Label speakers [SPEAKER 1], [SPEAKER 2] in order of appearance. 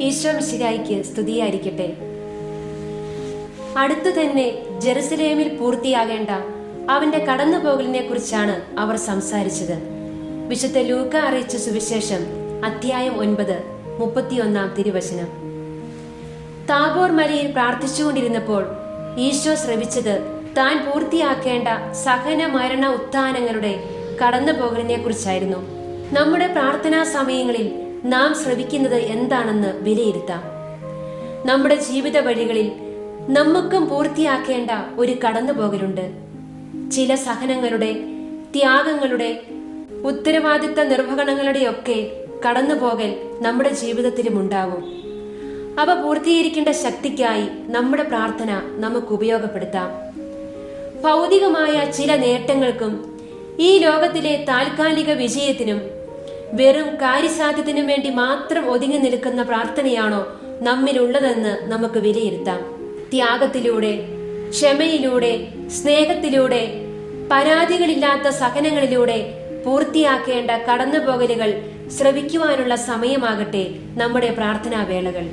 [SPEAKER 1] ഈശോ മിശിഹായ്ക്ക് സ്തുതിയായിരിക്കട്ടെ. അടുത്തു തന്നെ ജെറുസലേമിൽ പൂർത്തിയാകേണ്ട അവന്റെ കടന്നുപോകലിനെ കുറിച്ചാണ് അവർ സംസാരിച്ചത്. വിശുദ്ധ ലൂക്ക അറിയിച്ച സുവിശേഷം അധ്യായം 9 31 തിരുവചനം. താബോർ മലയിൽ പ്രാർത്ഥിച്ചുകൊണ്ടിരുന്നപ്പോൾ ഈശോ ശ്രവിച്ചത് താൻ പൂർത്തിയാക്കേണ്ട സഹന മരണ ഉത്ഥാനങ്ങളുടെ കടന്നുപോകലിനെ കുറിച്ചായിരുന്നു. നമ്മുടെ പ്രാർത്ഥനാ സമയങ്ങളിൽ നാം ശ്രവിക്കുന്നത് എന്താണെന്ന് വിലയിരുത്താം. നമ്മുടെ ജീവിത വഴികളിൽ നമുക്കും പൂർത്തിയാക്കേണ്ട ഒരു കടന്നുപോകലുണ്ട്. ചില സഹനങ്ങളുടെ, ത്യാഗങ്ങളുടെ, ഉത്തരവാദിത്ത നിർവഹണങ്ങളുടെയൊക്കെ കടന്നുപോകൽ നമ്മുടെ ജീവിതത്തിലും ഉണ്ടാകും. അവ പൂർത്തീകരിക്കേണ്ട ശക്തിക്കായി നമ്മുടെ പ്രാർത്ഥന നമുക്ക് ഉപയോഗപ്പെടുത്താം. ഭൗതികമായ ചില നേട്ടങ്ങൾക്കും ഈ ലോകത്തിലെ താൽക്കാലിക വിജയത്തിനും വെറും കാര്യസാധ്യത്തിനും വേണ്ടി മാത്രം ഒതുങ്ങി നിൽക്കുന്ന പ്രാർത്ഥനയാണോ നമ്മിലുള്ളതെന്ന് നമുക്ക് വിലയിരുത്താം. ത്യാഗത്തിലൂടെ, ക്ഷമയിലൂടെ, സ്നേഹത്തിലൂടെ, പരാതികളില്ലാത്ത സഹനങ്ങളിലൂടെ പൂർത്തിയാക്കേണ്ട കടന്നുപോകലുകൾ ശ്രവിക്കുവാനുള്ള സമയമാകട്ടെ നമ്മുടെ പ്രാർത്ഥനാ വേളകൾ.